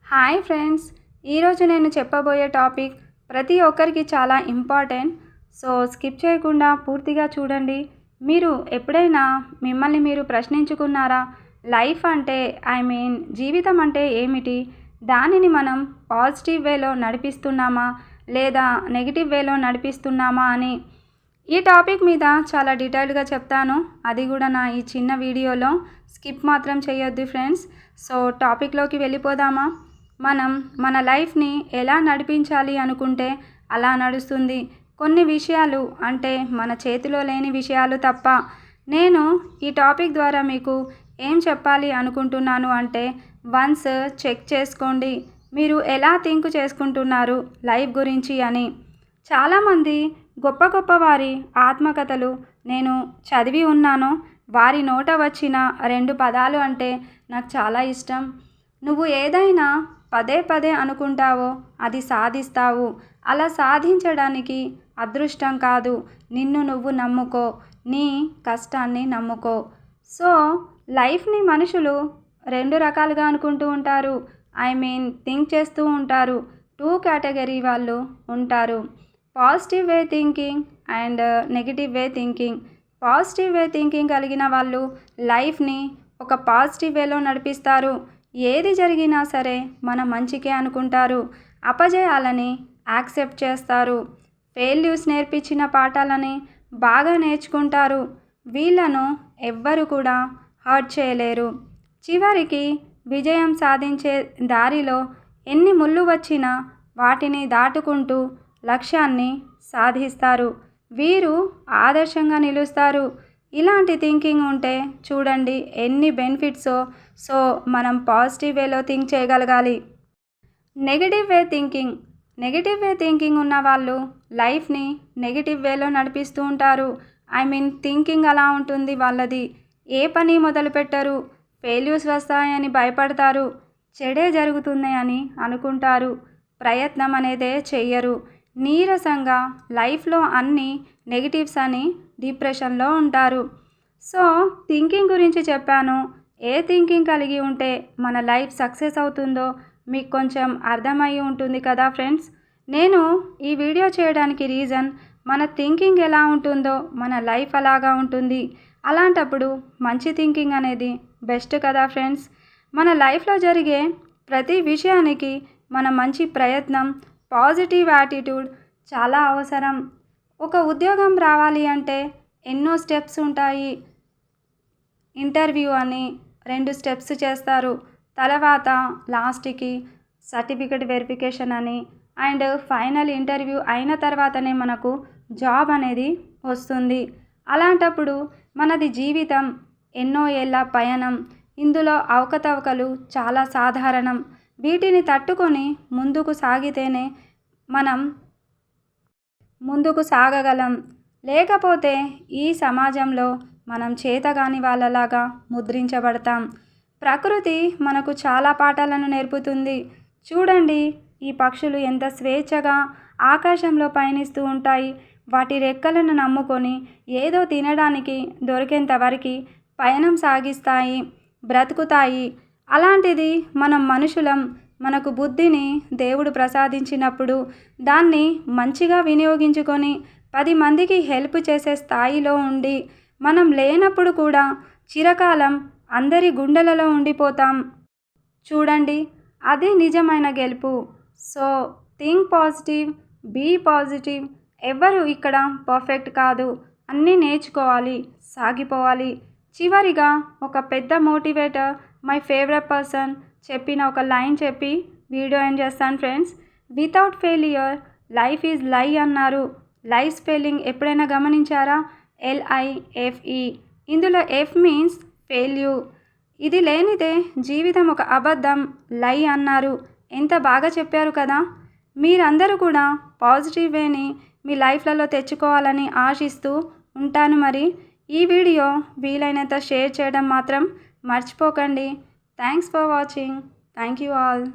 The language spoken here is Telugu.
హాయ్ ఫ్రెండ్స్, ఈరోజు నేను చెప్పబోయే టాపిక్ ప్రతి ఒక్కరికి చాలా ఇంపార్టెంట్. సో స్కిప్ చేయకుండా పూర్తిగా చూడండి. మీరు ఎప్పుడైనా మిమ్మల్ని మీరు ప్రశ్నించుకున్నారా? లైఫ్ అంటే జీవితం అంటే ఏమిటి? దానిని మనం పాజిటివ్ వేలో నడిపిస్తున్నామా లేదా నెగిటివ్ వేలో నడిపిస్తున్నామా అని ఈ టాపిక్ మీద చాలా డీటెయిల్డ్గా చెప్తాను. అది కూడా నా ఈ చిన్న వీడియోలో. స్కిప్ మాత్రం చేయొద్దు ఫ్రెండ్స్. సో టాపిక్లోకి వెళ్ళిపోదామా? మనం మన లైఫ్ని ఎలా నడిపించాలి అనుకుంటే అలా నడుస్తుంది. కొన్ని విషయాలు అంటే మన చేతిలో లేని విషయాలు తప్ప. నేను ఈ టాపిక్ ద్వారా మీకు ఏం చెప్పాలి అనుకుంటున్నాను అంటే, వన్స్ చెక్ చేసుకోండి మీరు ఎలా థింక్ చేసుకుంటున్నారు లైఫ్ గురించి అని. చాలామంది గొప్ప గొప్ప వారి ఆత్మకథలు నేను చదివి ఉన్నాను. వారి నోట వచ్చిన 2 పదాలు అంటే నాకు చాలా ఇష్టం. నువ్వు ఏదైనా పదే పదే అనుకుంటావో అది సాధిస్తావు. అలా సాధించడానికి అదృష్టం కాదు, నిన్ను నువ్వు నమ్ముకో, నీ కష్టాన్ని నమ్ముకో. సో లైఫ్ని మనుషులు 2 రకాలుగా అనుకుంటూ ఉంటారు. థింక్ చేస్తూ ఉంటారు. 2 కేటగిరీ వాళ్ళు ఉంటారు. Positive way thinking and negative way thinking. Positive way thinking కలిగిన వాళ్ళు లైఫ్ని ఒక పాజిటివ్ వేలో నడిపిస్తారు. ఏది జరిగినా సరే మన మంచికే అనుకుంటారు. అపజయాలని యాక్సెప్ట్ చేస్తారు. ఫెయిల్యూర్స్ నేర్పించిన పాఠాలని బాగా నేర్చుకుంటారు. వీళ్ళను ఎవ్వరు కూడా హర్ట్ చేయలేరు. చివరికి విజయం సాధించే దారిలో ఎన్ని ముళ్ళు వచ్చినా వాటిని దాటుకుంటూ లక్ష్యాన్ని సాధిస్తారు. వీరు ఆదర్శంగా నిలుస్తారు. ఇలాంటి థింకింగ్ ఉంటే చూడండి ఎన్ని బెనిఫిట్సో. సో మనం పాజిటివ్ వేలో థింక్ చేయగలగాలి. నెగిటివ్ వే థింకింగ్. నెగిటివ్ వే థింకింగ్ ఉన్న వాళ్ళు లైఫ్ని నెగిటివ్ వేలో నడిపిస్తూ ఉంటారు. థింకింగ్ అలా ఉంటుంది వాళ్ళది. ఏ పని మొదలు పెట్టరు. ఫెయిల్యూర్స్ వస్తాయని భయపడతారు. చెడే జరుగుతుంది అని అనుకుంటారు. ప్రయత్నం అనేదే చెయ్యరు. నీరసంగా లైఫ్లో అన్ని నెగిటివ్స్ అని డిప్రెషన్లో ఉంటారు. సో థింకింగ్ గురించి చెప్పాను. ఏ థింకింగ్ కలిగి ఉంటే మన లైఫ్ సక్సెస్ అవుతుందో మీకు కొంచెం అర్థమయ్యి ఉంటుంది కదా ఫ్రెండ్స్. నేను ఈ వీడియో చేయడానికి రీజన్, మన థింకింగ్ ఎలా ఉంటుందో మన లైఫ్ అలాగా ఉంటుంది. అలాంటప్పుడు మంచి థింకింగ్ అనేది బెస్ట్ కదా ఫ్రెండ్స్. మన లైఫ్లో జరిగే ప్రతి విషయానికి మన మంచి ప్రయత్నం, పాజిటివ్ యాటిట్యూడ్ చాలా అవసరం. ఒక ఉద్యోగం రావాలి అంటే ఎన్నో స్టెప్స్ ఉంటాయి. ఇంటర్వ్యూ అని 2 స్టెప్స్ చేస్తారు. తర్వాత లాస్ట్కి సర్టిఫికెట్ వెరిఫికేషన్ అని అండ్ ఫైనల్ ఇంటర్వ్యూ అయిన తర్వాతనే మనకు జాబ్ అనేది వస్తుంది. అలాంటప్పుడు మనది జీవితం ఎన్నో ఏళ్ళ పయనం. ఇందులో అవకతవకలు చాలా సాధారణం. వీటిని తట్టుకొని ముందుకు సాగితేనే మనం ముందుకు సాగగలం. లేకపోతే ఈ సమాజంలో మనం చేతగాని వాళ్ళలాగా ముద్రించబడతాం. ప్రకృతి మనకు చాలా పాఠాలను నేర్పుతుంది. చూడండి, ఈ పక్షులు ఎంత స్వేచ్ఛగా ఆకాశంలో పయనిస్తూ ఉంటాయి. వాటి రెక్కలను నమ్ముకొని ఏదో తినడానికి దొరికేంత వరకు పయనం సాగిస్తాయి, బ్రతుకుతాయి. అలాంటిది మనం మనుషులం. మనకు బుద్ధిని దేవుడు ప్రసాదించినప్పుడు దాన్ని మంచిగా వినియోగించుకొని 10 మందికి హెల్ప్ చేసే స్థాయిలో ఉండి, మనం లేనప్పుడు కూడా చిరకాలం అందరి గుండెలలో ఉండిపోతాం. చూడండి, అది నిజమైన గెలుపు. So think positive, be positive. ఎవ్వరు ఇక్కడ పర్ఫెక్ట్ కాదు. అన్నీ నేర్చుకోవాలి, సాగిపోవాలి. చివరిగా ఒక పెద్ద మోటివేటర్, మై ఫేవరెట్ పర్సన్ చెప్పిన ఒక లైన్ చెప్పి వీడియో ఎండ్ చేస్తాను friends. Without failure life is లై అన్నారు. లైఫ్ స్పెల్లింగ్ ఎప్పుడైనా గమనించారా? LIFE. ఇందులో F మీన్స్ ఫెయిల్యూర్. ఇది లేనిదే జీవితం ఒక అబద్ధం, లై అన్నారు. ఎంత బాగా చెప్పారు కదా. మీరందరూ కూడా పాజిటివ్ వేని మీ లైఫ్లలో తెచ్చుకోవాలని ఆశిస్తూ ఉంటాను. మరి ఈ వీడియో వీలైనంత షేర్ చేయడం మాత్రం మర్చిపోకండి. Thanks for watching. Thank you all.